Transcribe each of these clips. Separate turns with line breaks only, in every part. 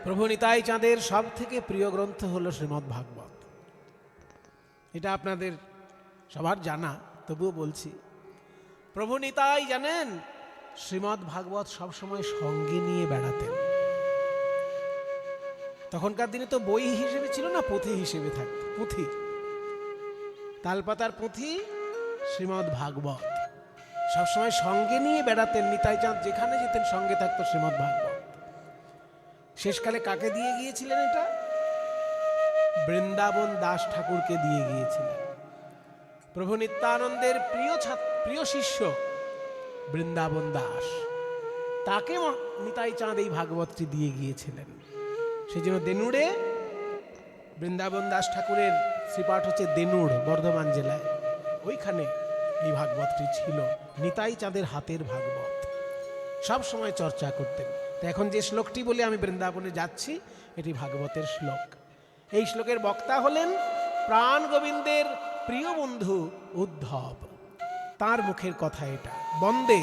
প্রভু নিতাই চাঁদের সব থেকে প্রিয় গ্রন্থ হলো শ্রীমদ্ ভাগবত। এটা আপনাদের সবার জানা, তবুও বলছি। প্রভু নিতাই জানেন শ্রীমদ্ ভাগবত সবসময় সঙ্গে নিয়ে বেড়াতেন। তখনকার দিনে তো বই হিসেবে ছিল না, পুঁথি হিসেবে থাকত। পুঁথি, তালপাতার পুঁথি শ্রীমদ্ ভাগবত সবসময় সঙ্গে নিয়ে বেড়াতেন। নিতাই চাঁদ যেখানে যেতেন সঙ্গে থাকতো শ্রীমদ্ ভাগবত। শেষকালে কাকে দিয়ে গিয়েছিলেন? এটা বৃন্দাবন দাস ঠাকুরকে দিয়ে গিয়েছিলেন। প্রভু নিত্যানন্দের প্রিয় শিষ্য বৃন্দাবন দাস, তাকে নিতাই চাঁদ এই ভাগবতটি দিয়ে গিয়েছিলেন। সেই জন্য দেনুড়ে বৃন্দাবন দাস ঠাকুরের শ্রীপাঠ হচ্ছে দেনুড়, বর্ধমান জেলায়। ওইখানে এই ভাগবতটি ছিল। নিতাই চাঁদের হাতের ভাগবত সব সময় চর্চা করতেন। তো এখন যে শ্লোকটি বলে আমি বৃন্দাবনে যাচ্ছি, এটি ভাগবতের শ্লোক। এই শ্লোকের বক্তা হলেন প্রাণ গোবিন্দের প্রিয় বন্ধু উদ্ধব। তার মুখের কথা এটা। বন্দে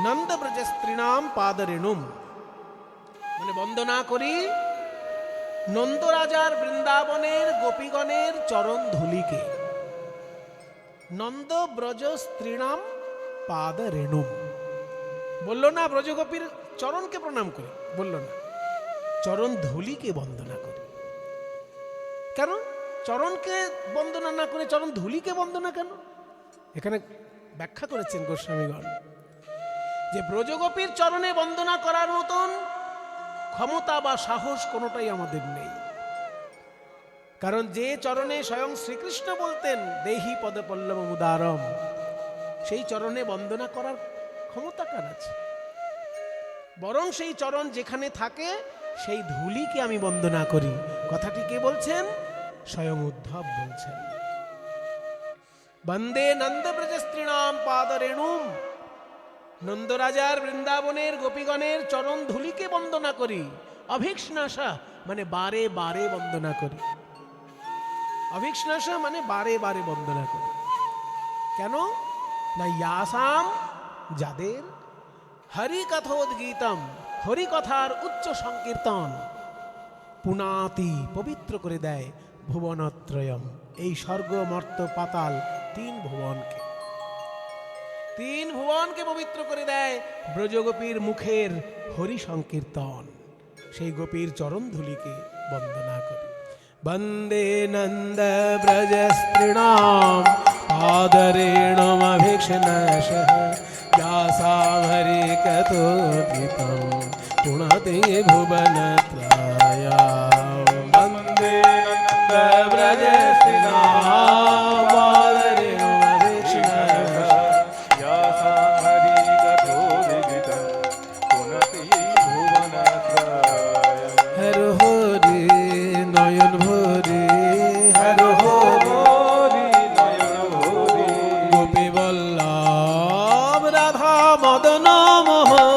নন্দ ব্রজস্ত্রীণাম পাদরেণুম, মানে বন্দনা করি নন্দরাজার বৃন্দাবনের গোপীগণের চরণ ধুলিকে। নন্দ ব্রজ স্ত্রীণাম পাদরেণুম বলল না, ব্রজগোপীর চরণকে প্রণাম করি বলল না, চরণ ধুলিকে বন্দনা করি। কেন চরণকে বন্দনা না করে চরণ ধুলিকে বন্দনা কেন? এখানে ব্যাখ্যা করেছেন গোস্বামীগণ যে ব্রজগোপীর চরণে বন্দনা করার মতন ক্ষমতা বা সাহস কোনোটাই আমাদের নেই। কারণ যে চরণে স্বয়ং শ্রীকৃষ্ণ বলতেন দেহি পদপল্লব মুদারম, সেই চরণে বন্দনা করার ক্ষমতা কার আছে? বরং সেই চরণ যেখানে থাকে সেই ধুলিকে আমি বন্দনা করি। কথাটি কে বলছেন? স্বয়ং উদ্ধব বলছেন। বন্দে নন্দ ব্রজস্ত্রীণাম পাদরেণুম, নন্দরাজার বৃন্দাবনের গোপীগণের চরণ ধুলিকে বন্দনা করি। অভিক্ষ্ণাসা মানে বারে বারে বন্দনা করি। অভিক্ষ্ণাসা মানে বারে বারে বন্দনা করি। কেন না? ইয়াসাম, যাদের হরি কথোদ্গীতম, হরি কথার উচ্চ সংকীর্তন পুনাতি, পবিত্র করে দেয় ভুবনত্রয়ম, এই স্বর্গ মর্ত পাতাল তিন ভুবনকে পবিত্র করে দেয় ব্রজগোপীর মুখের হরি সংকীর্তন। সেই গোপীর চরণ ধুলিকে বন্দনা করি। বন্দে নন্দ ব্রজস্ত্রীণাম পাদরেণুম অভিক্ষ্ণাসঃ, यासां हरि कथोद्गीतं पुनते भुवनत्रयम्। वन्दे नन्द ब्रजस्त्रीणां पादरेणुम अभिक्ष्णासः, यासां हरि कथोद्गीतं पुनते भुवनत्रयम्। हर हरि नयन भरि, हर हरि नयन भरि, गोपी वल्लभ राधा मदन मोहन।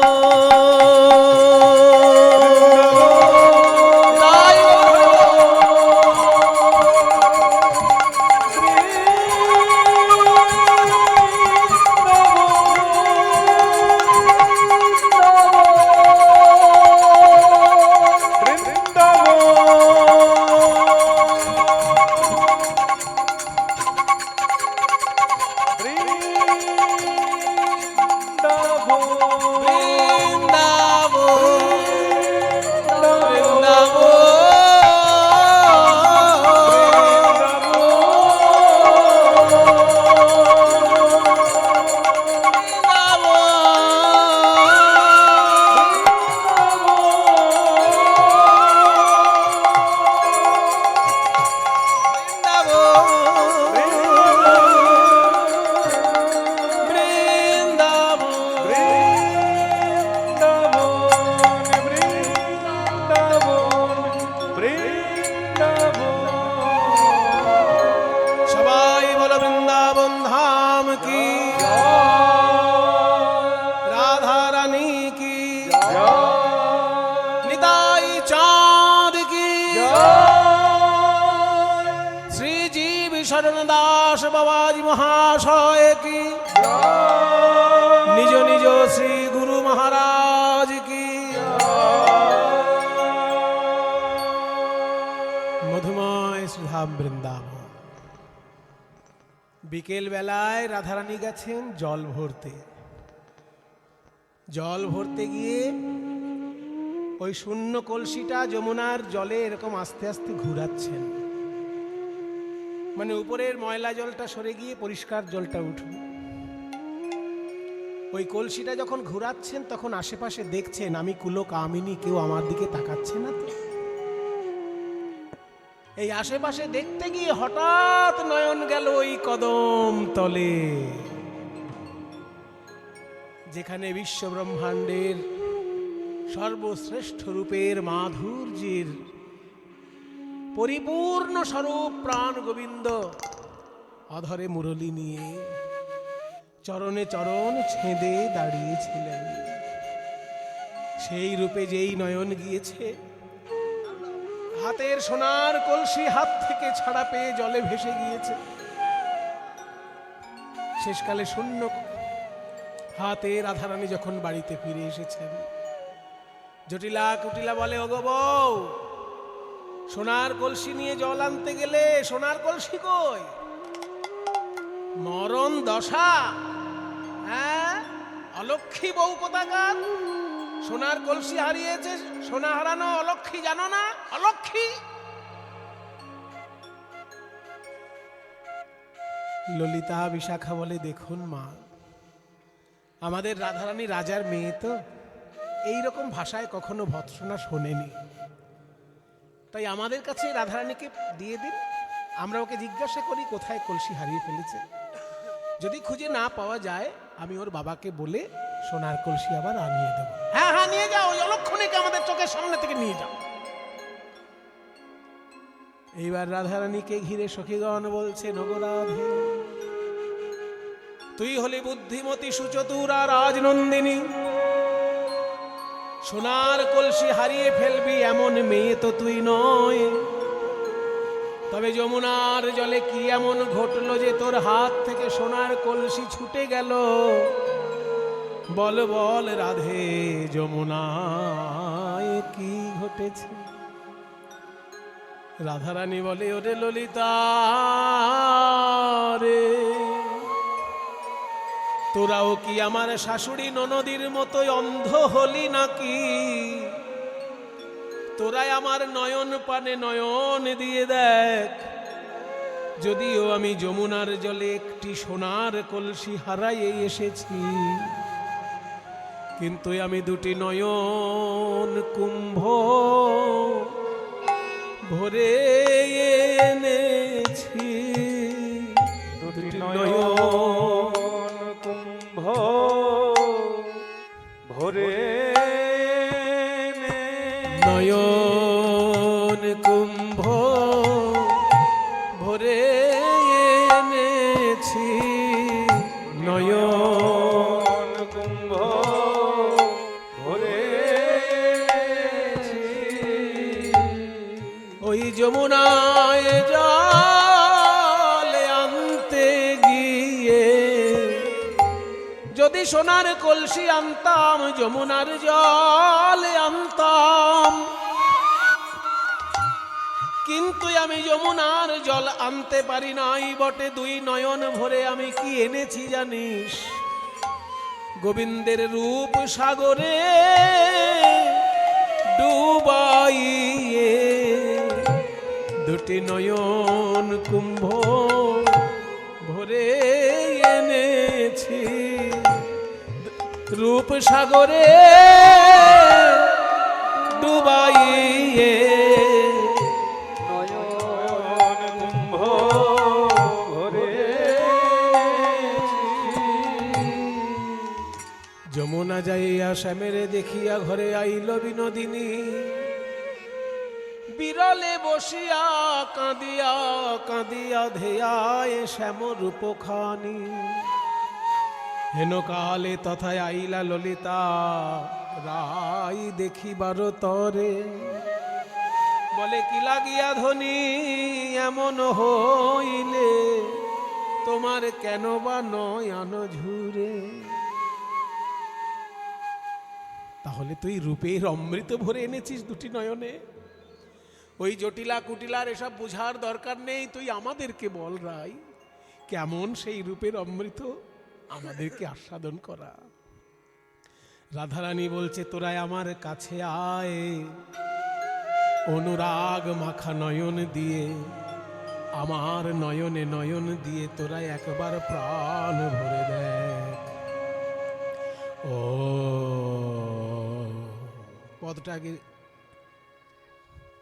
शरणदास बाबाजी महाशय की, निज निज श्री गुरु महाराज की। ধাম বৃন্দাবন। বিকেল বেলায় রাধারানী গেছেন জল ভরতে। জল ভরতে গিয়ে ওই শূন্য কলসিটা যমুনার জলে এরকম আস্তে আস্তে ঘুরাচ্ছেন, মানে উপরের ময়লা জলটা সরে গিয়ে পরিষ্কার জলটা উঠবে। ওই কলসিটা যখন ঘুরাচ্ছেন তখন আশেপাশে দেখছেন আমি কুলো কামিনী, কেউ আমার দিকে তাকাচ্ছে না তো। এই আশেপাশে দেখতে গিয়ে হঠাৎ নয়ন গেল ওই কদম তলে, যেখানে বিশ্ব ব্রহ্মাণ্ডের সর্বশ্রেষ্ঠ রূপের মাধুর্যের পরিপূর্ণ স্বরূপ প্রাণ গোবিন্দ অধরে মুরলী নিয়ে চরণে চরণ ছেঁদে দাঁড়িয়েছিলেন। সেই রূপে যেই নয়ন গিয়েছে, হাতের সোনার কলসি হাত থেকে ছাড়া পেয়ে জলে ভেসে গিয়েছে। শেষকালে শূন্য হাতে রাধারানী যখন বাড়িতে ফিরে এসেছেন, জটিলা কুটিলা বলে, ওগো বউ, সোনার কলসি নিয়ে জল আনতে গেলে সোনার কলসি কই? মরণ দশা, হ্যাঁ, অলক্ষী বউ কোথাকার, সোনার কলসি হারিয়েছে, সোনা হারানো অলক্ষী জানো না? অলক্ষী। ললিতা বিশাখা বলে, দেখুন মা, আমাদের রাধারানী রাজার মেয়ে তো এইরকম ভাষায় কখনো ভৎসনা শোনেনি, তাই আমাদের কাছে রাধারানীকে দিয়ে দিন, আমরা ওকে জিজ্ঞাসা করি কোথায় কলসি হারিয়ে ফেলেছে। যদি খুঁজে না পাওয়া যায় আমি ওর বাবাকে বলে সোনার কলসি আবার আনিয়ে দেবো। হ্যাঁ হ্যাঁ, নিয়ে যাও, ওই অলক্ষণীকে আমাদের চোখের সামনে থেকে নিয়ে যাও। এইবার রাধারানীকে ঘিরে সখীগণ বলছে, নগরাধে, তুই হলি বুদ্ধিমতী সুচতুরা রাজনন্দিনী, সোনার কলসি হারিয়ে ফেলবি এমন মেয়ে তো তুই নয়। তবে যমুনার জলে কি এমন ঘটলো যে তোর হাত থেকে সোনার কলসি ছুটে গেল? বল বল রাধে, যমুনায় কি ঘটেছে? রাধারানী বলে, ওরে ললিতা রে, তোরাও কি আমার শাশুড়ি ননদীর মতোই অন্ধ হলি নাকি? তোরাই আমার নয়ন পানে নয়ন দিয়ে দেখ, যদিও আমি যমুনার জলে একটি সোনার কলসি হারাইয়ে এসেছি, কিন্তু আমি দুটি নয়ন কুম্ভ ভরে এনেছি। দুটি নয়ন কুম্ভ ভরে, নয়ন কুম্ভ ভরে এনেছি, নয়ন কুম্ভ ভরে এনেছি। ওই যমুনায় জল আনতে গিয়ে যদি সোনার কলসি আনতাম, যমুনার জল আনতাম, কিন্তু আমি যমুনার জল আনতে পারি নাই বটে। দুই নয়ন ভরে আমি কি এনেছি জানিস? গোবিন্দের রূপ সাগরে ডুবাইয়ে দুটি নয়ন কুম্ভ ভরে এনেছি। রূপ সাগরে ডুবাইয়ে নয়ন কুম্ভ ভরে। যমুনা যাইয়া শ্যামেরে দেখিয়া ঘরে আইল বিনোদিনী, বিরলে বসিয়া কাঁদিয়া কাঁদিয়া ধেয়ায় শ্যাম রূপখানি। হেন কালে তথায় আইলা ললিতা রাই দেখিবার তরে, বলে কি লাগিয়া ধনী এমন হইলে, তোমার কেন বা নয়ন ঝুরে। তাহলে তুই রূপের অমৃত ভরে এনেছিস দুটি নয়নে, ওই জটিলা কুটিলার এসব বুঝার দরকার নেই, তুই আমাদেরকে বল রাই কেমন সেই রূপের অমৃত, আমাদেরকে আস্বাদন করা। রাধারানী বলছে, তোরাই আমার কাছে আয়, অনুরাগ মাখা নয়ন দিয়ে, আমার নয়নে নয়ন দিয়ে তোরাই একবার প্রাণ ভরে দেখ। ও পদটা আগে,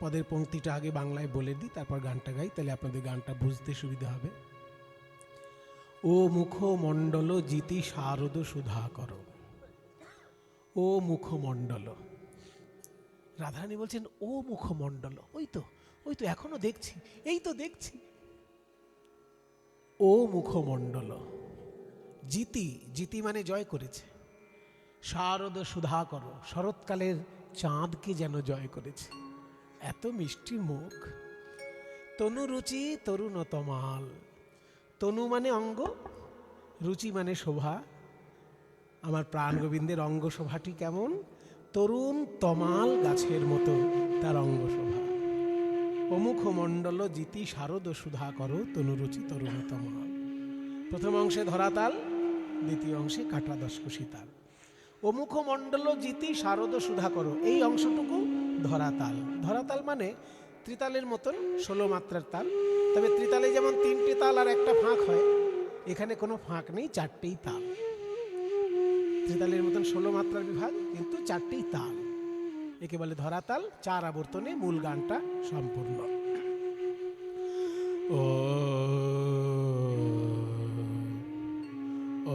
পদের পংক্তিটা আগে বাংলায় বলে দিই, তারপর গানটা গাই, তাহলে আপনাদের গানটা বুঝতে সুবিধা হবে। ও মুখমণ্ডল জিতি শারদ সুধা কর, ও মুখমণ্ডল। রাধারানী বলছেন ও মুখমণ্ডল, ওই তো এখনো দেখছি, এই তো দেখছি। ও মুখমণ্ডল জিতি, জিতি মানে জয় করেছে। শারদ সুধা কর, শরৎকালের চাঁদকে যেন জয় করেছে, এত মিষ্টি মুখ। তনু রুচি তরুণ তমাল, তনু মানে অঙ্গ, রুচি মানে শোভা। আমার প্রাণ গোবিন্দের অঙ্গ শোভাটি কেমন? তরুণ তমাল গাছের মতো তার অঙ্গ শোভা। অমুখ মণ্ডল জিতি শারদ সুধা করো, তনুরুচি তরুণ তমাল। প্রথম অংশে ধরাতাল, দ্বিতীয় অংশে কাটা দশকুশি তাল। অমুখ মণ্ডল জিতি শারদ সুধা করো, এই অংশটুকু ধরাতাল। ধরাতাল মানে ত্রিতালের মতন 16 মাত্রার তাল, তবে ত্রিতালে যেমন 3টে তাল আর একটা ফাঁক হয়, এখানে কোনো ফাঁক নেই, 4টেই তাল। ত্রিতালের মতন 16 মাত্রার বিভাগ, কিন্তু 4টেই তাল, একে বলে ধরাতাল। 4 আবর্তনে মূল গানটা সম্পূর্ণ। ও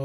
ও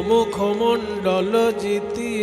মুখমণ্ডল জিতি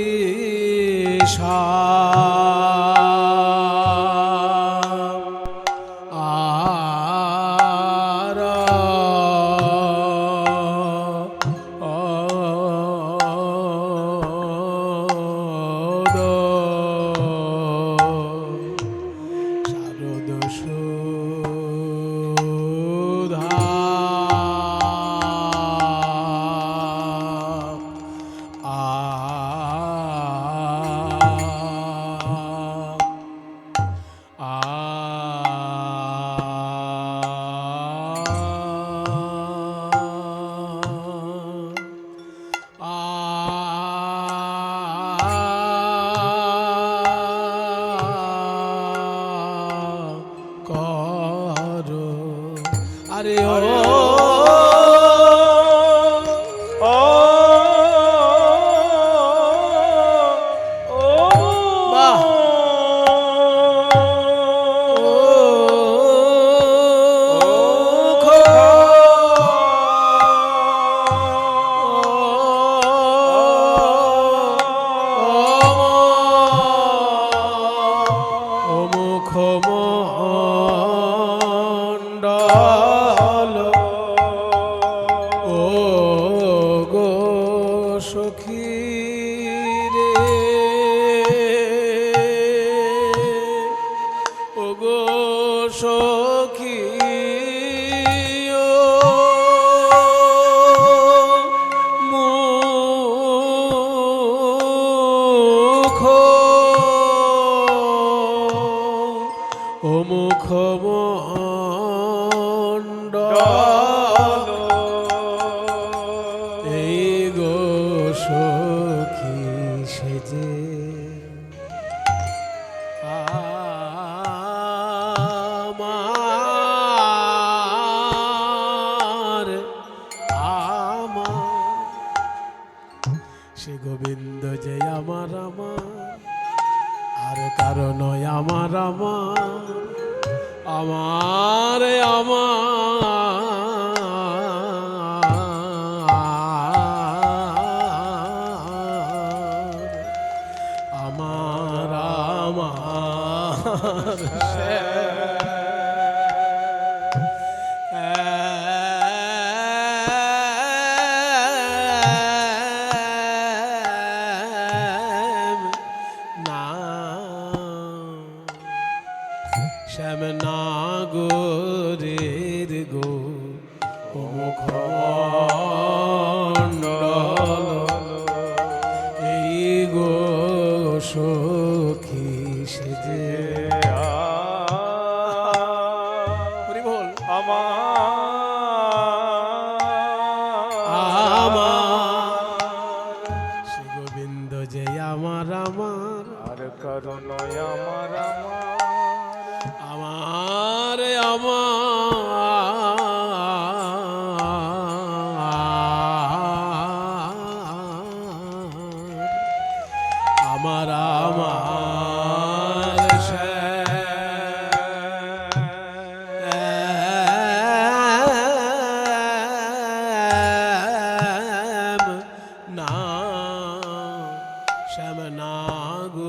ও মুখমণ্ডল এই গো সখী সেজে আমার সে গোবিন্দ যে আমার আর কারণ আমার আমার শ্যামনাগরের গো মুখমণ্ডল এই গো সখী সেজে বল আমার শ্রী গোবিন্দ যে আমার আর কারণ আমার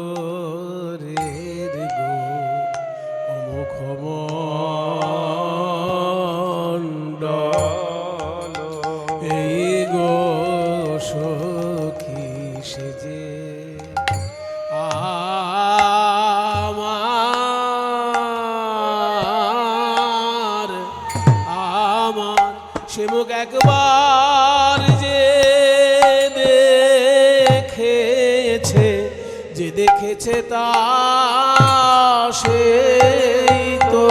শ্যামনাগরের গো মুখমণ্ডল এই গো সখী সেজে আমার সে মুখ একবার যে দেখেছে তা সেই তো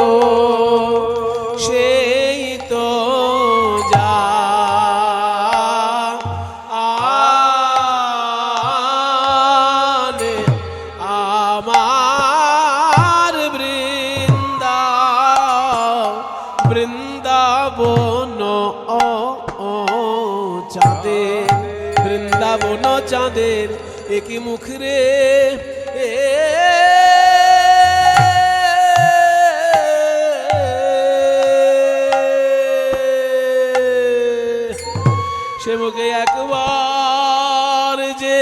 জানে আমার বৃন্দাবন চাঁদের একই মুখ রে সে মুখে একবার যে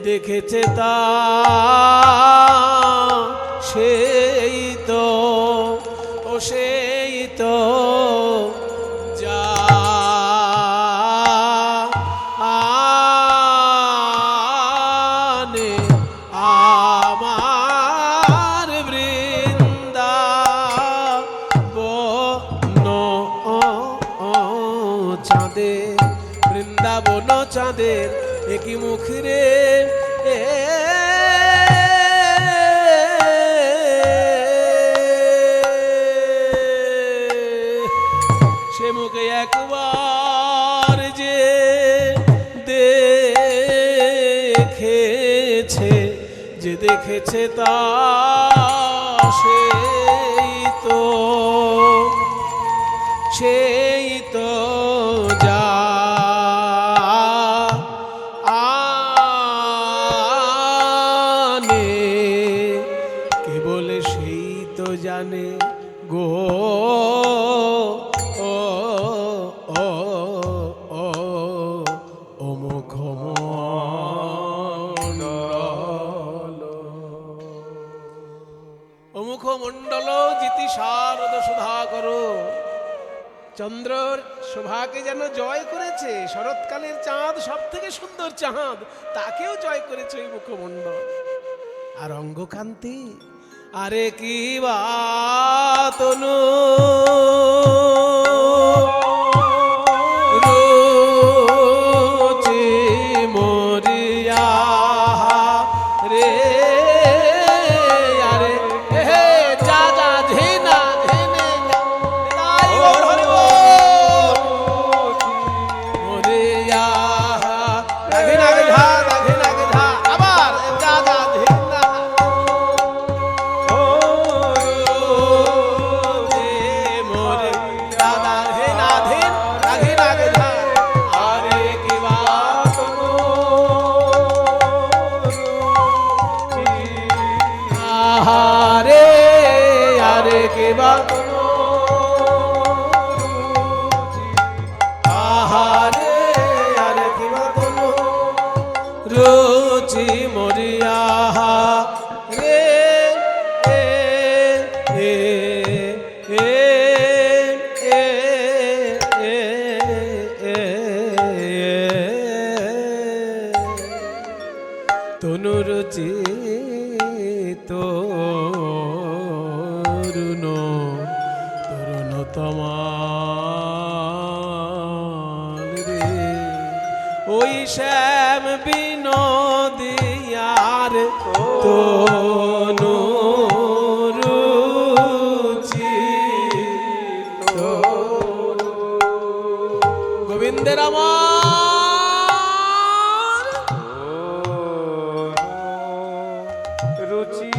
দেখেছে তা সেই তো জানে আমার বৃন্দাবন চাঁদের একই মুখ রে সে মুখে একবার যে দেখেছে তা সেই তো জানে কেবল সেই তো জানে গো মুখমণ্ডল জিতি শারদ সুধাকর চন্দ্রর শোভাকে যেন জয় করেছে। শরৎকালের চাঁদ সব থেকে সুন্দর চাঁদ, তাকেও জয় করেছে ওই মুখমণ্ডল। আর অঙ্গকান্তি, আরে কি বাতনু রুচি মরিয়া কিবা আহারে আর কিবা কোনো রুচি মরিয়া রে এ এ এ এ এ এ তনুরুচি তরুণ তমাল রে ওই শ্যাম বিনোদিয়ার তনুরুচি গোবিন্দের আমার
রুচি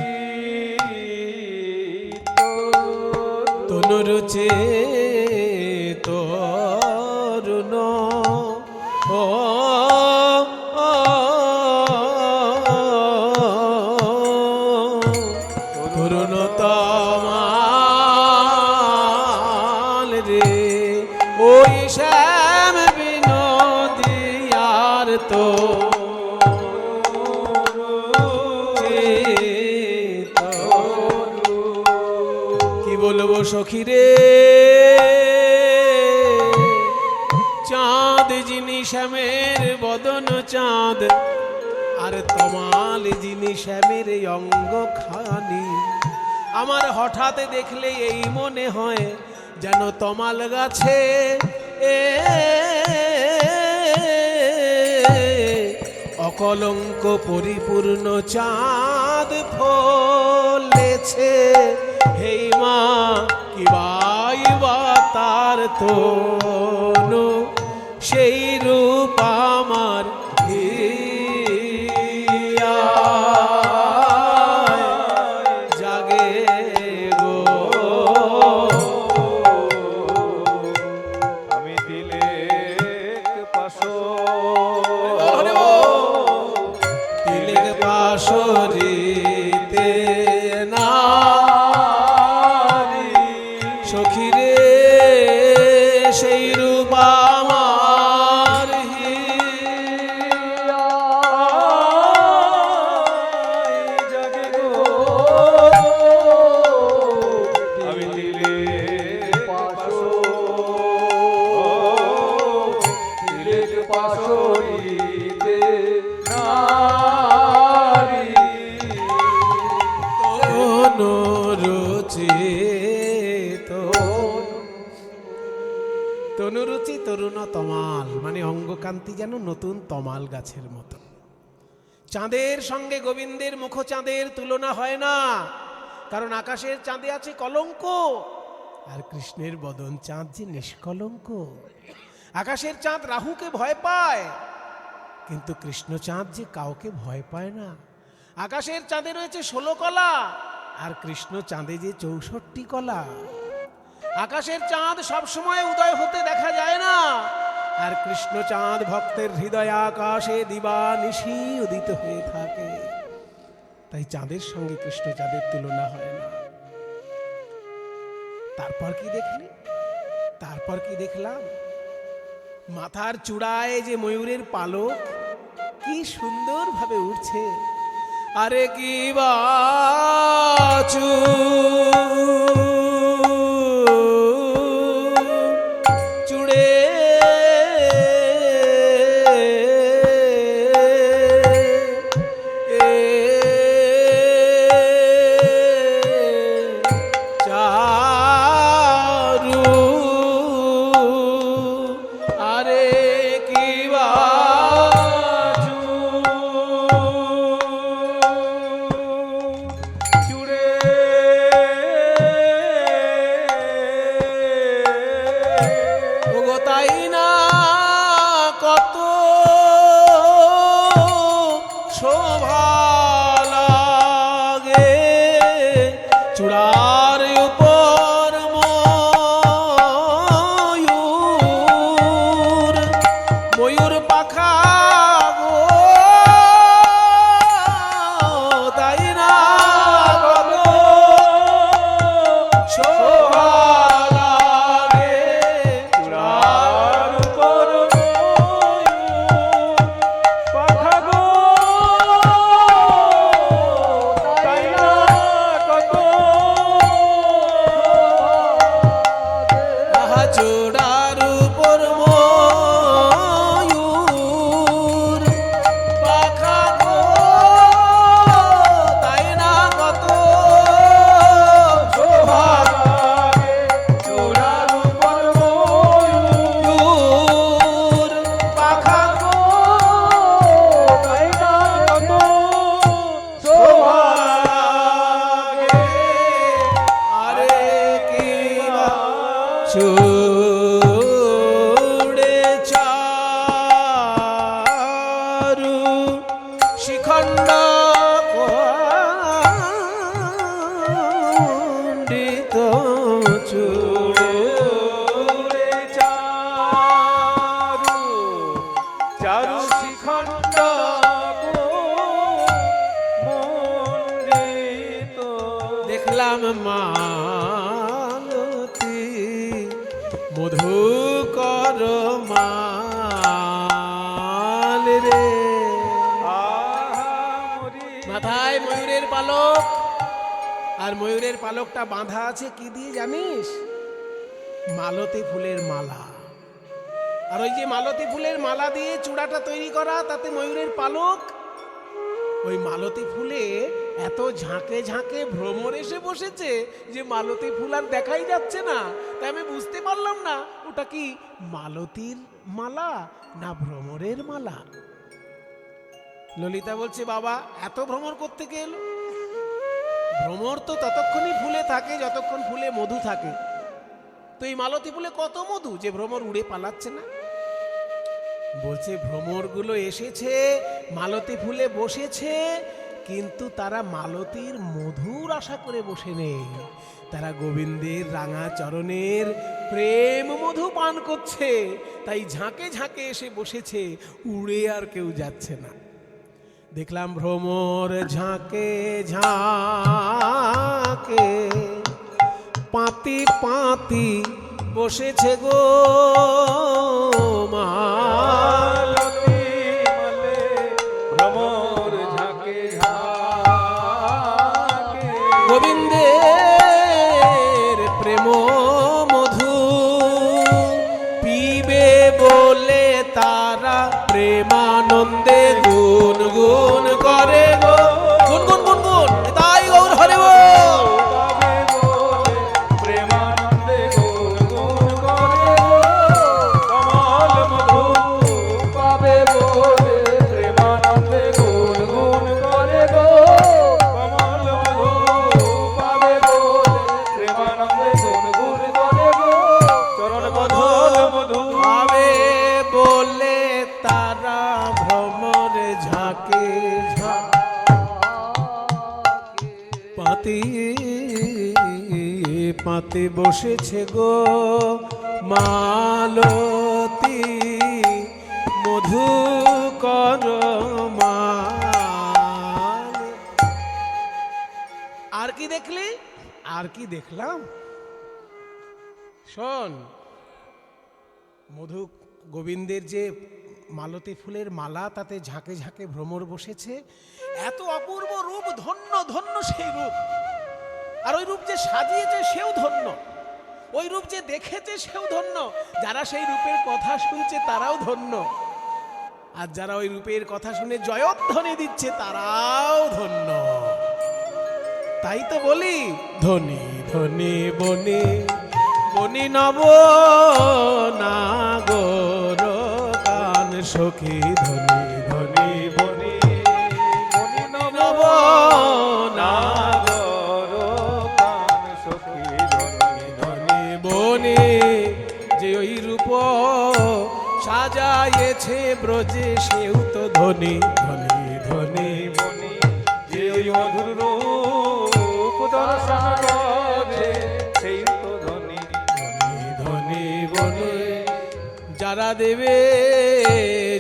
তনুরুচি তরুণ ও তরুণ তমাল রে ওই শ্যাম বিনোদিয়ার তো কি বলবো সখী রে চাঁদ যিনি শ্যামের বদন চাঁদ আর তমাল যিনি শ্যামের অঙ্গ খানি আমার হঠাৎ দেখলে এই মনে হয় যেন তমাল গাছে এ অকলঙ্ক পরিপূর্ণ চাঁদ ফলেছে হেই মা কিবা তার তনু সেই রূপ আমার জাগে গো
আমি দিলে পাশো
তিলক পাশরিতে নারী সখী রে সেই রূপ আমার
জাগে গো আমি দিলে পাশো দিলে পাশরিতে নারী
তনুরুচি তনুরুচি তরুণ তমাল মানে অঙ্গকান্তি যেন নতুন তমাল গাছের মতো চাঁদের সঙ্গে গোবিন্দের মুখ চাঁদের তুলনা হয় না কারণ আকাশের চাঁদে আছে কলঙ্ক আর কৃষ্ণের বদন চাঁদ যে নিষ্কলঙ্ক আকাশের চাঁদ রাহুকে ভয় পায় কিন্তু কৃষ্ণ চাঁদ যে কাউকে ভয় পায় না আকাশের চাঁদে রয়েছে 16 কলা আর কৃষ্ণ চাঁদে যে 64 কলা আকাশের চাঁদ সব সময় উদয় হতে দেখা যায় না আর কৃষ্ণ চাঁদ ভক্তের হৃদয় আকাশে দিবানিশি উদিত হয়ে থাকে তাই চাঁদের সঙ্গে কৃষ্ণ চাঁদের তুলনা হয় না তারপর কি দেখলাম মাথার চূড়ায় যে ময়ূরের পালক কি সুন্দর ভাবে উঠছে আরে কি বাচু চুড়ে চারু আরে কি বাচু
চুড়ে মণ্ডিত
দেখলাম মালতী মধুকর মাল রে। মাথায় ময়ূরের পালক, আর ময়ূরের পালকটা বাঁধা আছে কি দিয়ে জানিস? মালতী ফুলের মালা। আর ওই যে মালতী ফুলের মালা দিয়ে চূড়াটা তৈরি করা, তাতে ময়ূরের পালক। ওই মালতী ফুলে এত ঝাঁকে ঝাঁকে ভ্রমর এসে বসেছে যে মালতী ফুল আর দেখাই যাচ্ছে না। তাই আমি বুঝতে পারলাম না ওটা কি মালতীর মালা না ভ্রমরের মালা। ললিতা বলছে, বাবা এত ভ্রমর করতে গেল? ভ্রমর তো ততক্ষণই ফুলে থাকে যতক্ষণ ফুলে মধু থাকে। তো এই মালতী ফুলে কত মধু যে ভ্রমর উড়ে পালাচ্ছে না? বলছে, ভ্রমরগুলো এসেছে মালতী ফুলে বসেছে, কিন্তু তারা মালতীর মধুর আশা করে বসে নেই। তারা গোবিন্দের রাঙা চরণের প্রেম মধু পান করছে। তাই ঝাঁকে ঝাঁকে এসে বসেছে, উড়ে আর কেউ যাচ্ছে না। দেখলাম ভ্রমর ঝাঁকে ঝাঁকে পাতি পাতি বসেছে গো
মালতী মালে ভ্রমর ঝাঁকে ঝাঁকে
গোবিন্দের প্রেম মধু পিবে বলে তারা প্রেমানন্দে গুন গুন করে গো। গুন গুন গুন গুন, তাই গৌর হরে বল।
প্রেমানন্দে গুনগুন করে কমল মধু পাবে বলে প্রেমানন্দে গুনগুন করে গো কমল মধু পাবে বলে প্রেমানন্দে গুনগুন করে গো চরণ বধল মধু
পাবে বলে তারা ভ্রমর ঝাঁকে পাতি পাতি বসেছে গো মালতী মধুকর মাল। আর কি দেখলি? আর কি দেখলাম শোন। মধু গোবিন্দের যে মালতী ফুলের মালা, তাতে ঝাঁকে ঝাঁকে ভ্রমর বসেছে। এত অপূর্ব রূপ, ধন্য ধন্য সেই রূপ। আর ওই রূপ যে সাজিয়েছে সেও ধন্য, ওই রূপ যে দেখেছে সেও ধন্য, যারা সেই রূপের কথা শুনছে তারাও ধন্য, আর যারা ওই রূপের কথা শুনে জয়ধ্বনি দিচ্ছে তারাও ধন্য। তাই তো বলি, ধনী ধনী বনি বনি নব নাগর কান সখী, ধনী ধনী বনি
বনি
নব
নাগর কান সখী ধনী
ধনী বনি, যে ওই রূপ সাজায়েছে ব্রজে সেও তো ধনী। ধনী ধনী
বনি যে ওই মধুর রূপ দর্শন করে সেই তো ধনী
ধনী ধনী বনে, যারা দেবে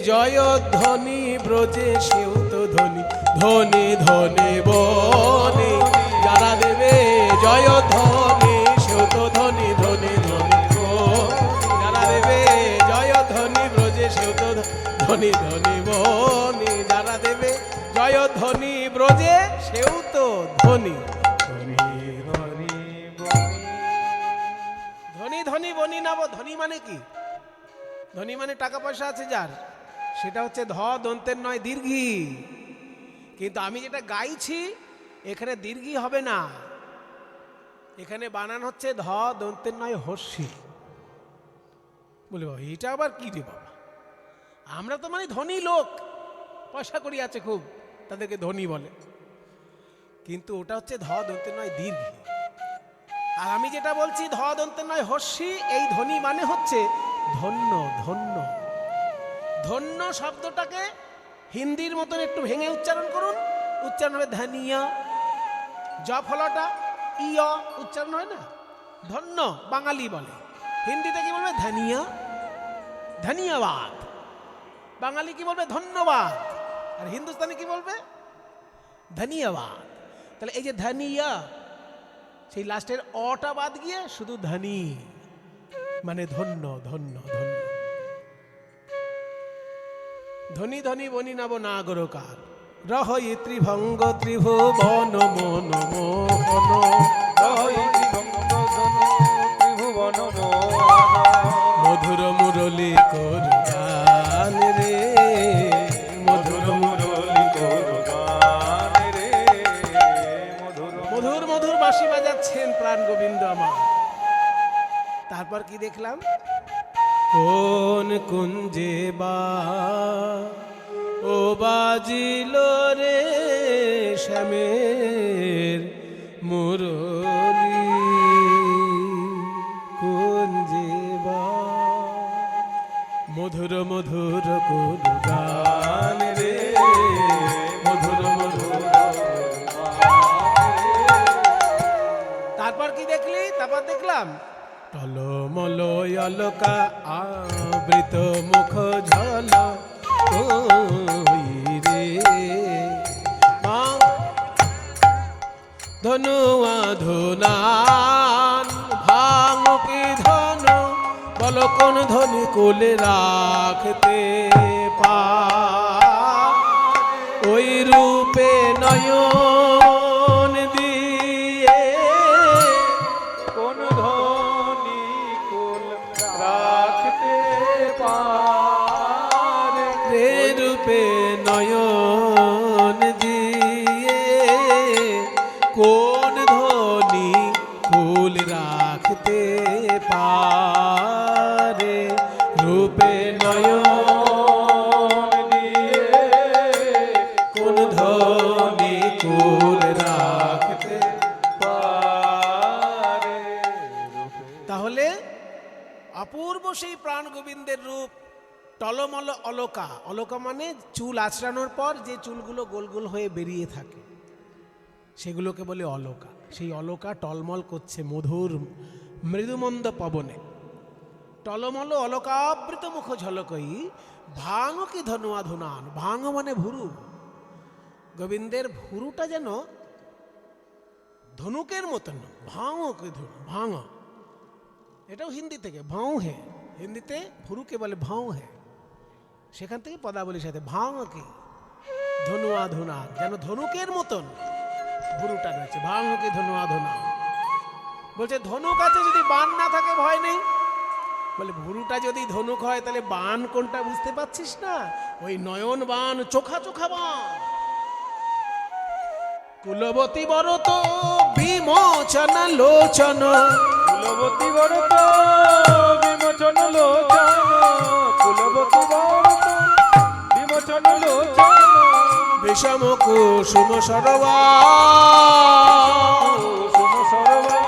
জয়ধ্বনি ব্রজে সেও তো ধনী। ধনী ধনী বনে, যারা দেবে জয়ধ্বনি সেও তো ধনী। ধনী ধনী যারা দেবে জয়ধ্বনি ব্রজে সেও তো ধনী। ধনী বনে, যারা দেবে জয়ধ্বনি ব্রজে সেও তো ধনী। ধনী ধনী ধনী ধনী বনি নাব। ধনী মানে কি? ধনী মানে টাকা পয়সা আছে যার, সেটা হচ্ছে ধ দন্তের নয় দীর্ঘী। কিন্তু আমি যেটা গাইছি এখানে দীর্ঘী হবে না, এখানে বানান হচ্ছে ধ দন্তের নয় হর্ষি। বলে বাবা এটা আবার কি রে বাবা, আমরা তো মানে ধনী লোক, পয়সা করি আছে খুব, তাদেরকে ধনী বলে। কিন্তু ওটা হচ্ছে ধ দন্তের নয় দীর্ঘী। আর আমি যেটা বলছি ধ দন্তের নয় হর্ষি, এই ধনী মানে হচ্ছে ধন্য। ধন্য ধন্য শব্দটাকে হিন্দির মতন একটু ভেঙে উচ্চারণ করুন, উচ্চারণ হবে ধনিয়া। জ ফলাটা ইয় উচ্চারণ হয় না, ধন্য বাঙালি বলে, হিন্দিতে কি বলবে? ধনিয়া, ধন্যবাদ। বাঙালি কি বলবে? ধন্যবাদ। আর হিন্দুস্তানি কি বলবে? ধন্যবাদ। তাহলে এই যে ধনিয়া, সেই লাস্টের অটা বাদ গিয়ে শুধু ধনী, মানে ধন্য ধন্য ধন্য। ধনী ধনী বনি নাব নাগরকার, রহই ত্রিভঙ্গ ত্রিভুবন মন মোহন।
রহই ত্রিভঙ্গ ত্রিভুবন মোহন।
মধুর মুরলী করু গান রে, মধুর
মুরলী করু গান রে,
মধুর মধুর বাঁশি বাজাচ্ছেন প্রাণ গোবিন্দ আমার। তারপর কি দেখলাম? কোন কুঞ্জে বা ও বাজিল রে শ্যামের মুরলী, কুঞ্জে বা মধুর মধুর কোন গান রে, মধুর মধুর। তারপর কি দেখলি? তারপর দেখলাম টলমল অলকা আবৃত মুখ ঝল রে, ধনু আধুনান ভাঙ কি ধনু, বল কোন ধনী কোলে রাখতে পা, ওই রূপে নয়ন দিয়ে
কোন ধনী কুল রাখতে পারে,
রে রূপে নয়ন দিয়ে কোন ধনী কুল রাখতে পারে, রূপে নয়ন দিয়ে কোন ধনী কুল রাখতে
পারে।
তাহলে অপূর্ব সেই প্রাণ গোবিন্দের রূপ। টলমল অলকা, অলকা মানে চুল আঁচড়ানোর পর যে চুলগুলো গোল গোল হয়ে বেরিয়ে থাকে সেগুলোকে বলে অলকা। সেই অলকা টলমল করছে মধুর মৃদুমন্দ পবনে। টলমল অলকাবৃত মুখ ঝলকই, ভাঙ কি ধনুয়া ধুনান। ভাঙ মানে ভুরু। গোবিন্দের ভুরুটা যেন ধনুকের মতন। ভাঙ কি ধনু, ভাঙ, এটাও হিন্দি থেকে ভাও হে, হিন্দিতে ভুরুকে বলে ভাও হে। সেখান থেকে পদাবলীর সাথে ভাঙ কি ধনুয়া ধুনা, যেন ধনুকের মতন ভুরুটা রয়েছে। ভাঙ কি ধনুয়া ধুনা। বলছে ধনুক আছে, যদি বান না থাকে ভয় নেই। বলে ভুরুটা যদি ধনুক হয় তাহলে বান কোনটা বুঝতে পারছিস না? ওই নয়ন বান, চোখা চোখা বান। কুলবতী বরত বিমোচন লোচন,
কুলবতী বরত বিমোচন লোচন, কুলবতী বরত বিমোচন লোচন,
বিষম কুসুম সরবা,
কুসুম সরবা।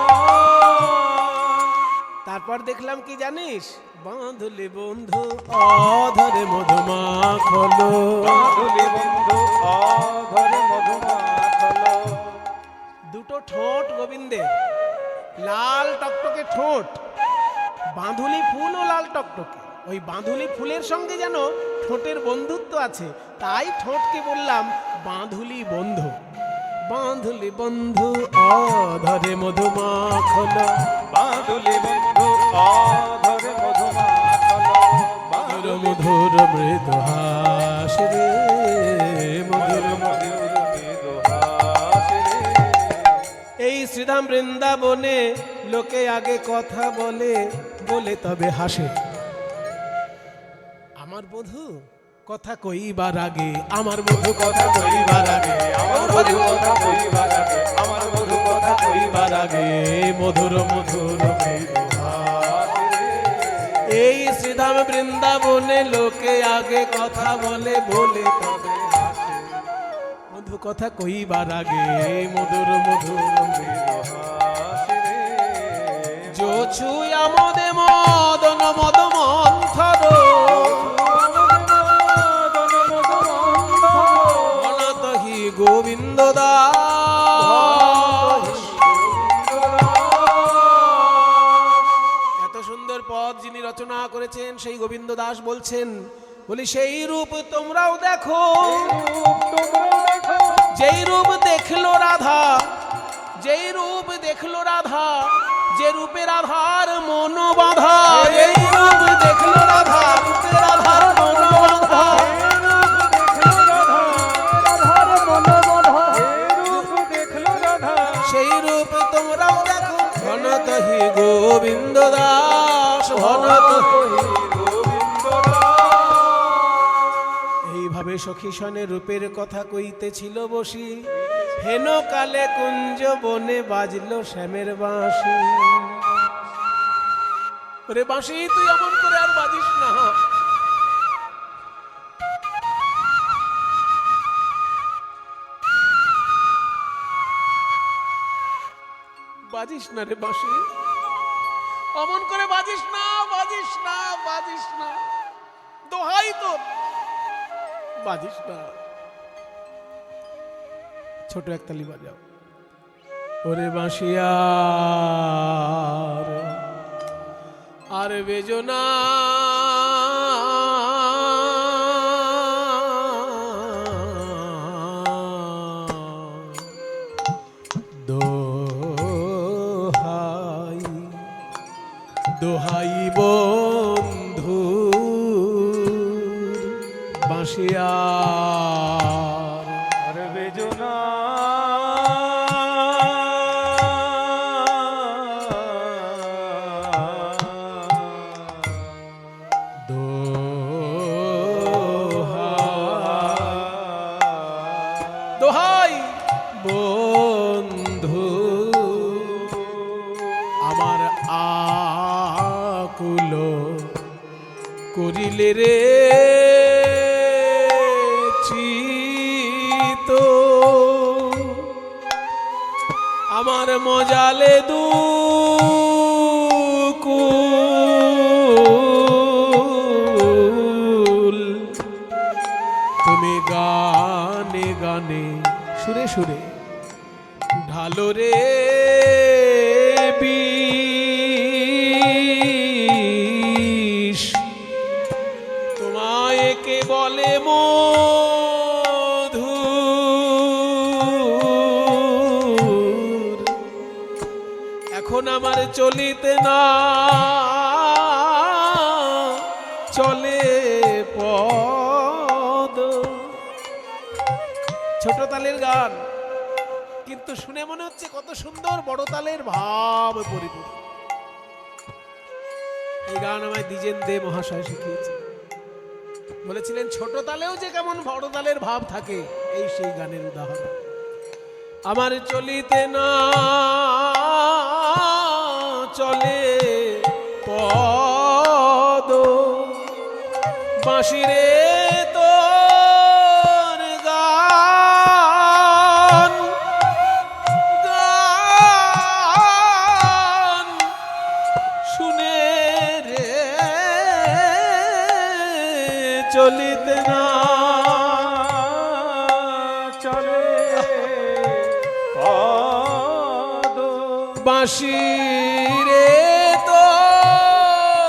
তারপর দেখলাম কি জানিস? বাঁধলে বন্ধু অধরে মধুমাখলো,
বাঁধলে বন্ধু অধরে মধুমাখলো।
দুটো ঠোঁট গোবিন্দের, লাল টকটকে ঠোঁট। বাঁধুলি ফুলও লাল টকটকে। ওই বাঁধুলি ফুলের সঙ্গে যেন ঠোঁটের বন্ধুত্ব আছে, তাই ঠোঁটকে বললাম বাঁধুলি বন্ধু। বাঁধুলি বন্ধু অধরে মধুমাখলো,
বাঁধলে বন্ধু অধরে মধুমাখলো।
মধুর মধুর মৃদু হাস রে, মধুর
মধুর মৃদু হাস রে।
এই শ্রীধাম বৃন্দাবনে লোকে আগে কথা বলে, বলে তবে হাসে। আমার বধূ কথা কইবার আগে, আমার বধূ কথা কইবার আগে,
আমার বধূ কথা কইবার আগে, আমার বধূ কথা
কইবার আগে, মধুর মধুর মৃদু হাস রে। এই শ্রীধাম বৃন্দাবনে লোকে আগে কথা বলে, বলে তবে হাসে। বধূ কথা কইবার আগে, মধুর মধুর মৃদু
হাস রে।
যো ছুই আমোদে মদন মদ মন্থর, অনতহি গোবিন্দ দাস। এত সুন্দর পদ যিনি রচনা করেছেন সেই গোবিন্দ দাস বলছেন বলি সেই রূপ তোমরাও দেখো,
তোমরাও দেখো,
যেই রূপ দেখলো রাধা, যেই রূপ দেখলো রাধা, যে রূপে রাধার মন বাঁধা, এই রূপ দেখলো রাধা, রূপে রাধার মন বাঁধা, সেই রূপ তোমরাও দেখো। ভনত হি গোবিন্দ দাস, ভনত এইভাবে সখী সনে রূপের কথা কইতেছিল বসি, হেন কালে কুঞ্জ বনে বাজলো শ্যামের বাঁশি। ওরে বাঁশি তুই এমন করে আর বাজিস না, বাজিস না রে বাঁশি, অমন করে বাজিস না, বাজিস না, বাজিস না, দোহাই তো, বাজিস না। ছোট একতালি বাজাও। ওরে বাঁশিয়ার আর বেজো না, দোহাই দোহাই বন্ধু বাঁশিয়ার
আর বেজনা
দোহাই বন্ধু আমার আকুল করিলে রে চিত, আমার মজালে দুকুল, তুমি গানে গানে সুরে সুরে ঢালো রে বিষ, তোমায় কে বলে মধুর, এখন আমার চলিতে না চলে পদ। ছোট তালের গান, কিন্তু শুনে মনে হচ্ছে কত সুন্দর বড় তালের ভাব পরিপূর্ণ। এই গান আমায় দ্বিজেন দে মহাশয় শিখিয়েছে, বলেছিলেন ছোট তালেও যে কেমন বড় তালের ভাব থাকে, এই সেই গানের উদাহরণ। আমার চলিতে না চলে পদ, বাঁশিরে তোর গান, গান শুনে রে চলিতে না
চলে পদ
বাঁশি রে তোর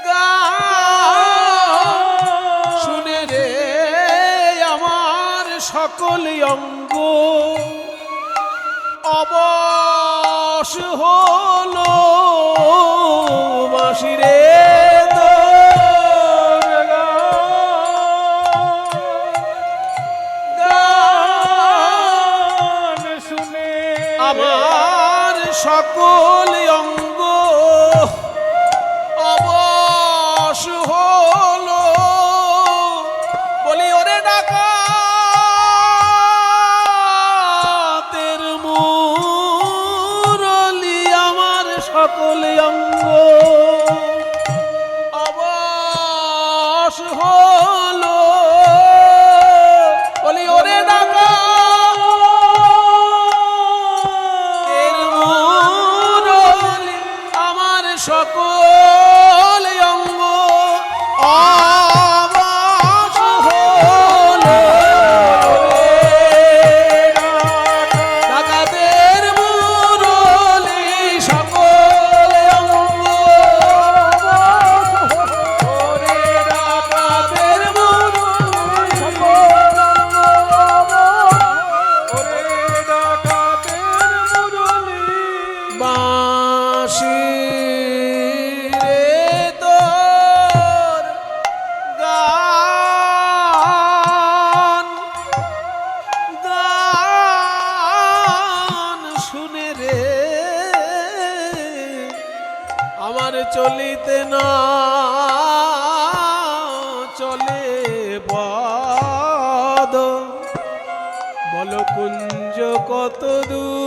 গান শুনে রে আমার সকল অঙ্গ অবশ হলো, বাঁশি রে আমার সকল অঙ্গ অবশ হলো, বলি ওরে ডাকাতের মুরলি, আমার সকল অঙ্গ অবশ হলো, বলি ওরে সকল অঙ্গ অবশ হলো, ডাকাতের মুরলি সকল অঙ্গ কুঞ্জ কত দূর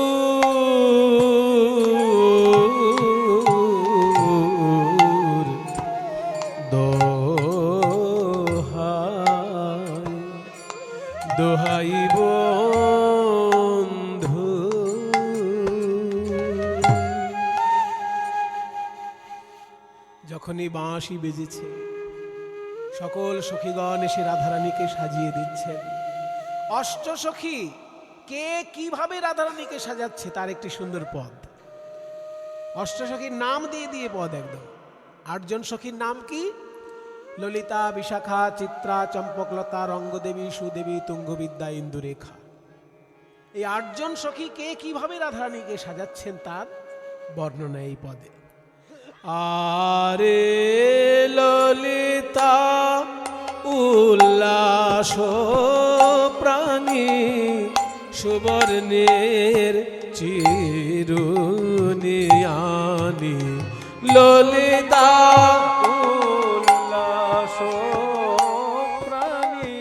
দোহাই দোহাই বন্ধু। যখনই বাঁশি বেজেছে সকল সখীগণ এসে রাধারানীকে সাজিয়ে দিচ্ছেন। অষ্টসখী কে কিভাবে রাধারানীকে সাজাচ্ছে তার একটি সুন্দর পদ। অষ্টসখীর নাম দিয়ে দিয়ে পদ একদম। 8 জন সখীর নাম কি? ললিতা, বিশাখা, চিত্রা, চম্পকলতা, রঙ্গদেবী, সুদেবী, তুঙ্গবিদ্যা, ইন্দুরেখা। এই 8 জন সখী কে কিভাবে রাধারানীকে সাজাচ্ছেন তার বর্ণনা এই পদে। আরে ললিতা উল্লাস প্রাণী সুবর্ণের চিরুনিয়ানি ললিতা
উল্লাস প্রাণী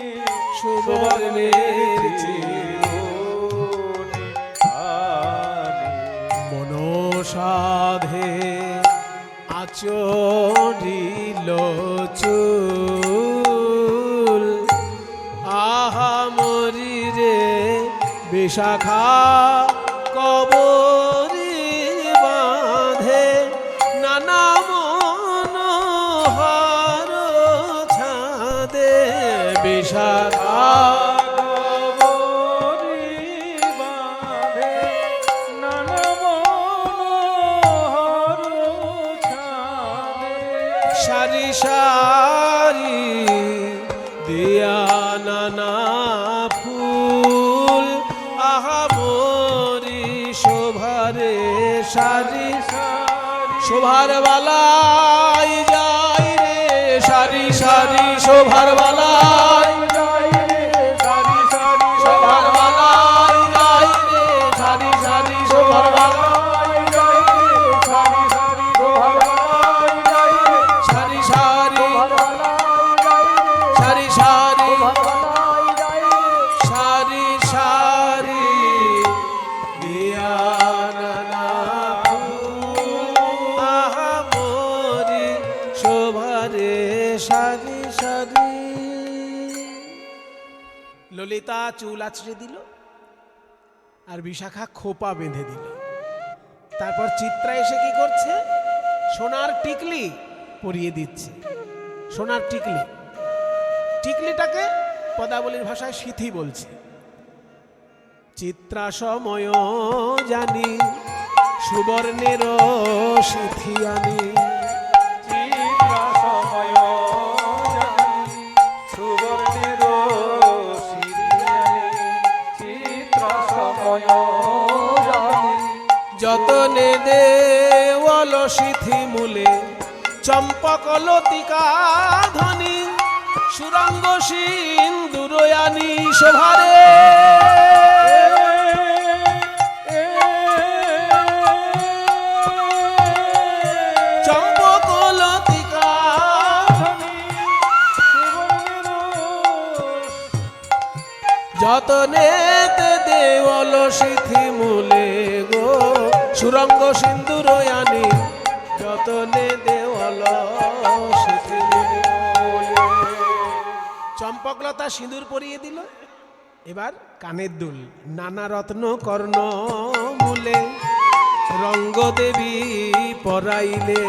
সুবর্ণের
চিরুনিয়ানি
মনসাধে আচরিল চুল আহা মরি রে বিশাখা কবরি বাঁধে নানা মনোহর ছাদে বিশাখা সারি সারি দিয়া নানা ফুল আহা মরি শোভারে সারি শোভার বালাই যাই রে সারি সারি শোভার বালাই শোভার বালাই যাই রে সারি সারি শোভার বালাই ললিতা চুল আছড়ে দিল আর বিশাখা খোপা বেঁধে দিল। তারপর চিত্রা এসে কি করছে? সোনার টিকলি পরিয়ে দিচ্ছে। সোনার টিকলি, টিকলিটাকে পদাবলীর ভাষায় সিথি বলছে। চিত্রা সময় জানি সুবর্ণের সিথি আনি
চিত্রা সময় জানি সুবর্ণের চিত্রা সময় জানি
যতনে দেওয়াল সিথি মূলে চম্পক লতিকা ধ্বনি সুরঙ্গ সিন্দুরয়ানি শোভারে চম্পক লতিকা যতনে দেওয়াল সিথি মূলে গো সুরঙ্গ সিন্দুরয়ানি যতনে দেওয়াল সিথি মূলে চম্পকলতা সিঁদুর পরিয়ে দিল। এবার কানের দুল নানা রত্ন কর্ণ মূলে রঙ্গদেবী পরাইলে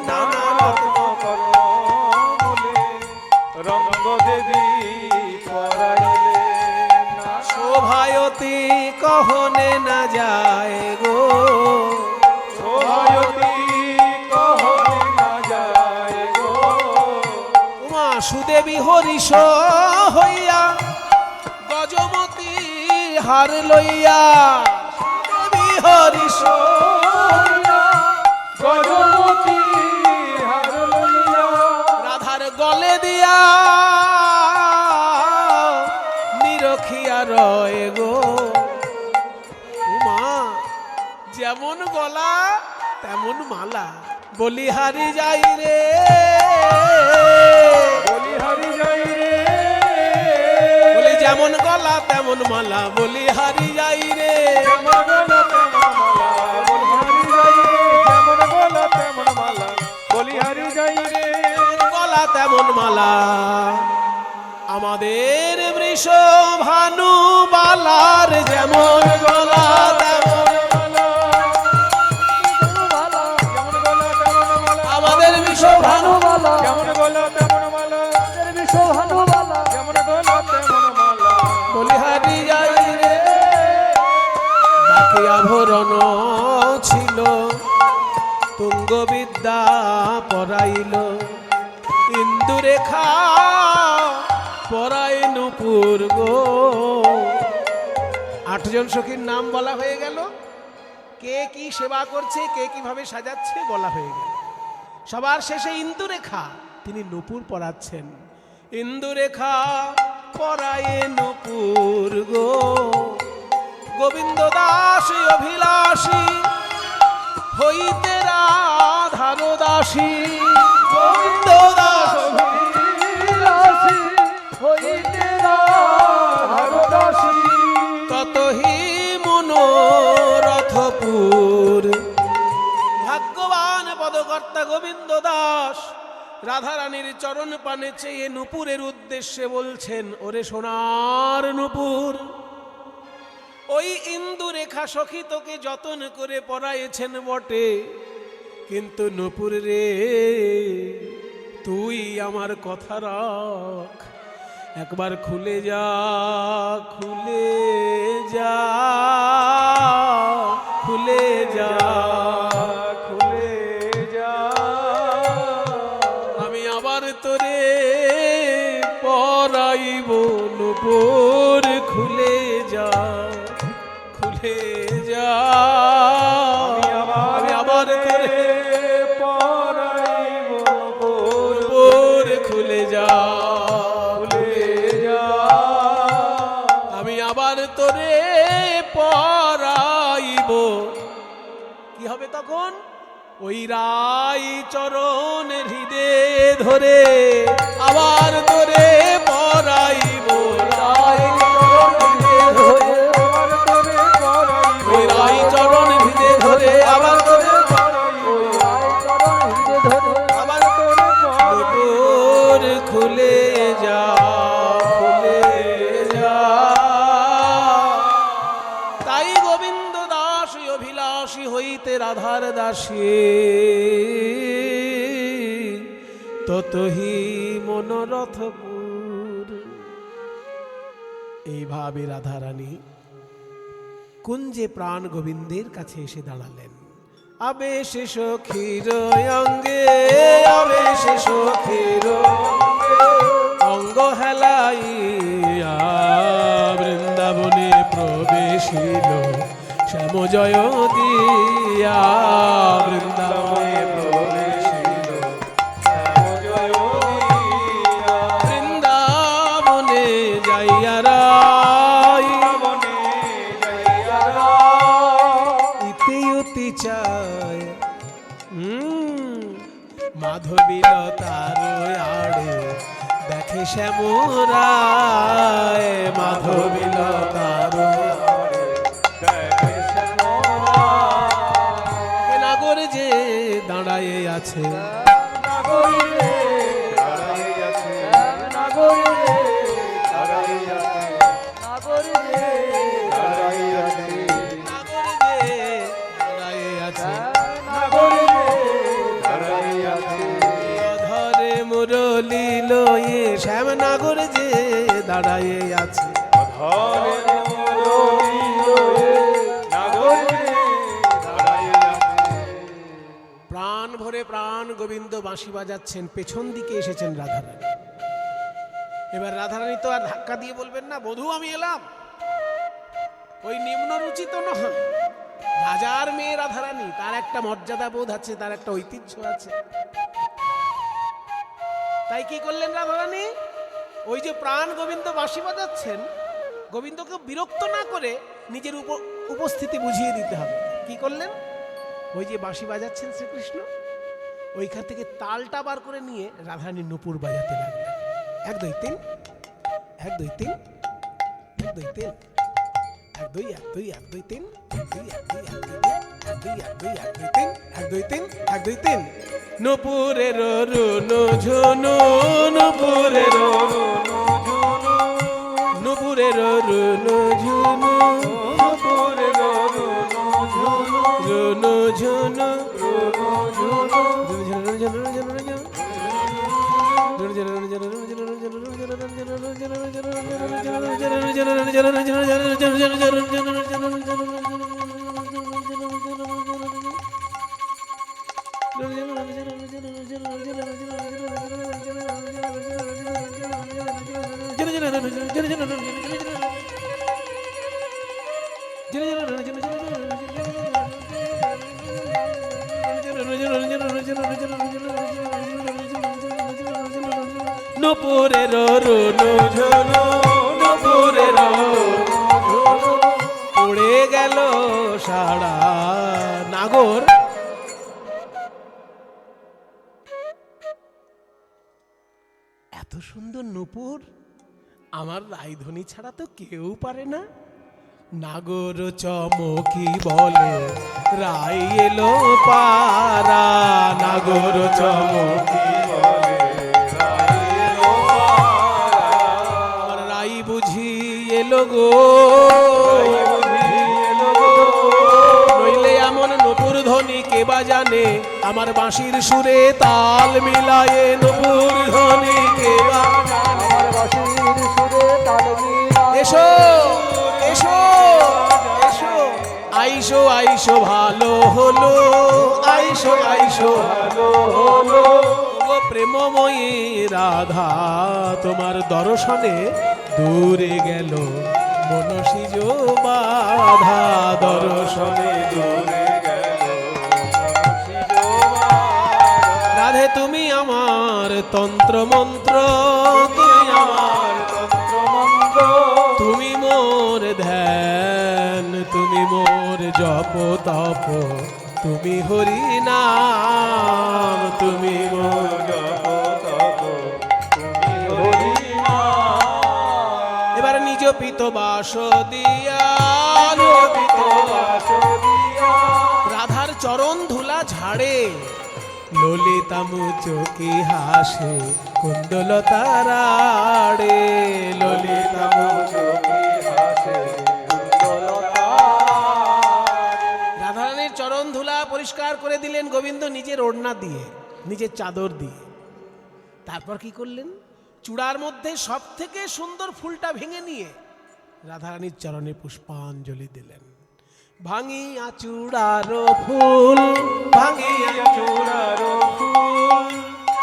নানা রত্ন
কর্ণ মূলে রঙ্গদেবী পরাইলে
শোভায়তী কহনে না যায় গো
শোভায়তী কহনে না যায় গো
উমা সুদেবী হরিষ হইয়া গজমতী হার লইয়া সুদেবী হরিষ
গজমতী হার লইয়া
রাধার গলে দিয়া নিরখিয়া রয় গো উমা যেমন গলা তেমন মালা বলিহারি যাই রে
বলিহারি যাই রে
বলি যেমন গলা তেমন তেমন মালা বলি হারি যাই রে।
যেমন গলা তেমন মালা বলিহারি যাই রে, যেমন গলা তেমন মালা বলিহারি যাই রে।
গলা তেমন মালা আমাদের বৃষ ভানু বালার যেমন গলা তেমন
যেমন গলা তেমন মালা
আমাদের বৃষ ভানু
যেমন গলা তেমন মালা যেমন গলা তেমন মালা
বলিহারি যাই রে। বাকি আভরণ ছিল তুঙ্গবিদ্যা পরাইল ইন্দুরেখা পরাই নুপুর গো। 8 জন সখীর নাম বলা হয়ে গেল, কে কি সেবা করছে, কে কিভাবে সাজাচ্ছে বলা হয়ে গেল। সবার শেষে ইন্দুরেখা তিনি নুপুর পরাচ্ছেন। ইন্দুরেখা পরায়ে নুপুর গো। গোবিন্দ দাস অভিলাষী হইতে রাধার দাসী। গোবিন্দ দাস ততহি মনোরথপুর। ভাগ্যবান পদকর্তা গোবিন্দ দাস রাধারানীর চরণ পানে চেয়ে নুপুরের উদ্দেশ্যে বলছেন, ওরে সোনার নুপুর, ওই ইন্দুরেখা সখী তোকে যতন করে পরাইছেন বটে, কিন্তু নুপুর রে তুই আমার কথা রাখ, একবার খুলে যা, খুলে যা, খুলে যা,
খুলে যা।
আমি আবার তোরে পরাইব নুপুর, খুলে যা, খুলে যা। আমি আবার তোরে
পরাইব
নুপুর, খুলে যা,
খুলে যা।
আমি আবার তোরে পরাইব। কি হবে তখন? ওই রাই চরণ হৃদে ধরে আবার তোরে পরাইব। রাই চরণ হৃদে ধরে
আবার তোরে পরাইব।
ওই রাই চরণ হৃদে ধরে আবার তোরে
আবার তোরে পরাইব।
নুপুর খুলে যা, খুলে যা। তাই গোবিন্দ দাস অভিলাষী হইতে রাধার দাসী, ততহি মনোরথপুর। এইভাবে রাধারানী কুঞ্জে প্রাণ গোবিন্দের কাছে এসে দাঁড়ালেন। আবেশ সখীর অঙ্গে, আবেশ সখীর অঙ্গ হেলাইয়া বৃন্দাবনে প্রবেশিল শ্যাম জয় দিয়া। বৃন্দাবনে প্রবেশিল বৃন্দাবনে যাইয়া রাই ইতি উতি চায় মাধবীলতার আড়ে দেখে শ্যামরায়। মাধবীলতার নাগর যে দাঁড়ায়ে আছে, নাগর যে দাঁড়ায়ে আছে, ধরে মুরলি লয়ে শ্যাম নাগর যে দাঁড়ায়ে আছে। প্রাণ ভরে প্রাণ গোবিন্দ বাঁশি বাজাচ্ছেন, পেছন দিকে এসেছেন রাধারানী। এবার রাধারানী তো আর ধাক্কা দিয়ে বলবেন না, বধূ আমি এলাম। ওই নিম্ন রুচি তো নয়, রাজার মেয়ে রাধারানী, তার একটা মর্যাদা বোধ আছে, তার একটা ঐতিহ্য আছে। তাই কি করলেন রাধারানী? ওই যে প্রাণ গোবিন্দ বাঁশি বাজাচ্ছেন, গোবিন্দকে বিরক্ত না করে নিজের উপস্থিতি বুঝিয়ে দিতে হবে। কি করলেন? ওই যে বাঁশি বাজাচ্ছেন শ্রীকৃষ্ণ, ওইখান থেকে তালটা বার করে নিয়ে রাধারানী নুপুর বাজাতে লাগলেন। 1 2 3, 1 2 3, দুই তিন, এক দুই এক দুই এক দুই তিন, এক দুই এক দুই এক দুই তিন, এক দুই এক দুই এক দুই তিন, এক দুই তিন এক দুই তিন। নূপুরের রুনু ঝুনু, নূপুরের নূপুরের রুনু ঝুনু,
নূপুরের
রুনু ঝুনু, নূপুরের রুনু ঝুনু, নূপুরের পড়ে গেল সারা নাগর। এত সুন্দর নূপুর আমার রায়ধনী ছাড়া তো কেউ পারে না। নাগর চমকি বলে রাই এলো পারা, নাগর চমকি
বলে
আমার রাই বুঝি এলো গো, নইলে এমন নূপুর ধ্বনি কে বা জানে, আমার বাঁশির সুরে তাল মিলায়ে নূপুর ধ্বনি কে বা জানে।
আমার বাঁশির সুরে তাল মিলায়ে
এসো এসো এসো, আইসো আইসো ভালো হলো, আইসো আইসো
ভালো হলো।
গো প্রেমময়ী রাধা, তোমার দর্শনে দূরে গেল মনসিজ বাধা, দর্শনে
দূরে গেল
রাধে তুমি আমার তন্ত্র মন্ত্র, তুমি আমার
তন্ত্র মন্ত্র,
তুমি মোর ধ্যান, তুমি মোর জপ তপ, তুমি হরি নাম, তুমি মোর
জপ তপ, তুমি হরি নাম।
এবার নিজ পিত বাস দিয়া,
পিত বাস দিয়া
রাধার চরণ ধুলা ঝাড়ে, ললিতা মুচকি হাসে কুন্দলতা রাড়ে, ললিতা
চোখে হাসে কুন্দলতা।
রাধারানীর চরণ ধুলা পরিষ্কার করে দিলেন গোবিন্দ নিজের ওড়না দিয়ে, নিজের চাদর দিয়ে। তারপর কি করলেন? চূড়ার মধ্যে সব থেকে সুন্দর ফুলটা ভেঙে নিয়ে রাধারানীর চরণে পুষ্পাঞ্জলি দিলেন। ভাঙিয়া চূড়ার ফুল, ভাঙিয়া
চূড়ার ফুল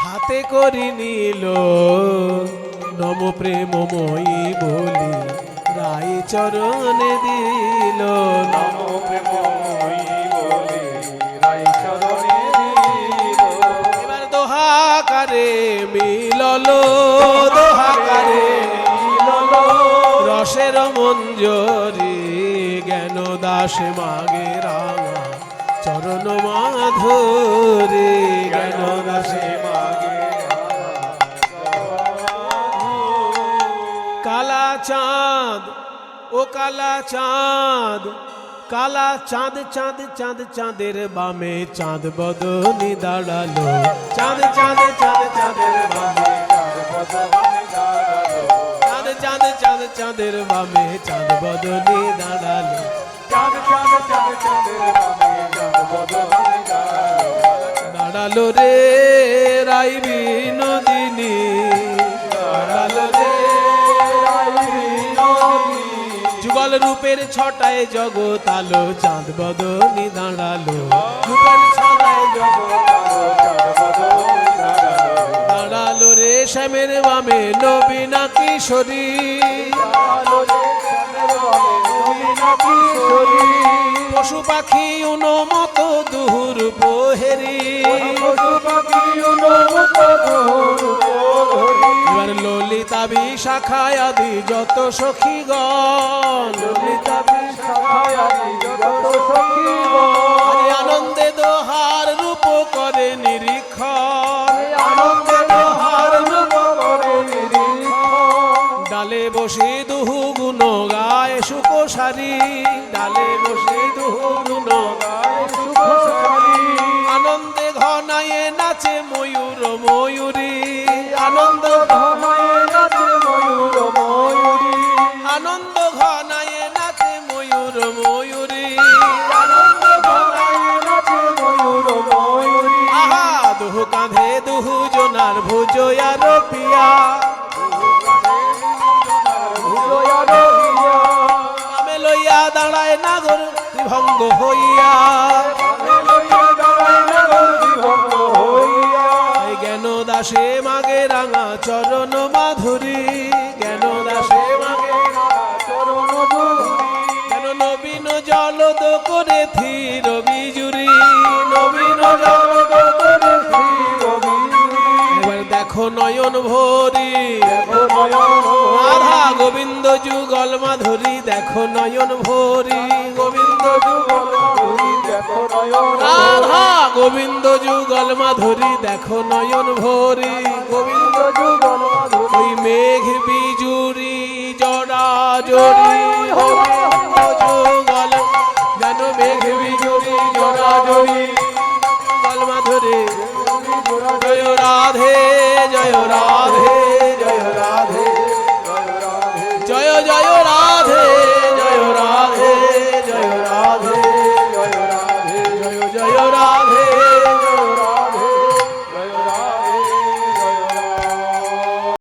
হাতে করি নিল, নম প্রেমময়ী বলি রাই চরণে দিল, নম
নম প্রেমময়ী বলে রাই চরণে দিল।
এবার দোহাকারে মিলল, দোহাকারে
মিলল
রসের মঞ্জরি, জ্ঞান দাস মাগে রাঙা চরণ মাধুরী, জ্ঞান দাসে
মাগে
কালা চাঁদ, ও কালা চাঁদ, কালা চাঁদ চাঁদ চাঁদ চাঁদের বামে চাঁদ বদনি দাঁড়ালো, চাঁদ চাঁদ চাঁদ চাঁদের বামে চাঁদ চাঁদ চাঁদ চাঁদের বামে চাঁদ বদনি দাঁড়ালো,
চাঁদ চাঁদ চাঁদ চাঁদের বামে চাঁদ বদনে
দাঁড়ালো রে রাই বিনোদিনী, দাঁড়ালো রে যুগল রূপের ছটায় জগৎ আলো, চাঁদ বদনি দাঁড়ালো, রূপের ছটায় দাঁড়ালো রে শ্যামের বামে নবীনা কিশোরী, পশু পাখি উনমত দুহুর পোহেরি, এবার ললিতা বিশাখায় আদি যত সখীগণ, ললিতা আরে আনন্দে দোহার রূপ করে নিরীক্ষণ, আনন্দে দোহার রূপ করে নিরীক্ষণ, ডালে বসে দুহু গুণ ভুজয়ার পিয়া আমি লইয়া দাঁড়ায় নাগর ত্রিভঙ্গ হইয়া এই জ্ঞান দাসে মাগে রাঙা চরণ মাধুরী জ্ঞান দাসে মাগে কেন নবীন জলদ করে থির বিজুরি নবীন জলদ করে এবার দেখো নয়ন ভরি রাধা গোবিন্দ যুগল মাধুরী দেখো নয়ন ভরি গোবিন্দ যুগল রাধা গোবিন্দ যুগল মাধুরী দেখো নয়ন ভরি গোবিন্দ যুগল ওই মেঘ বিজুরি জড়া জড়ি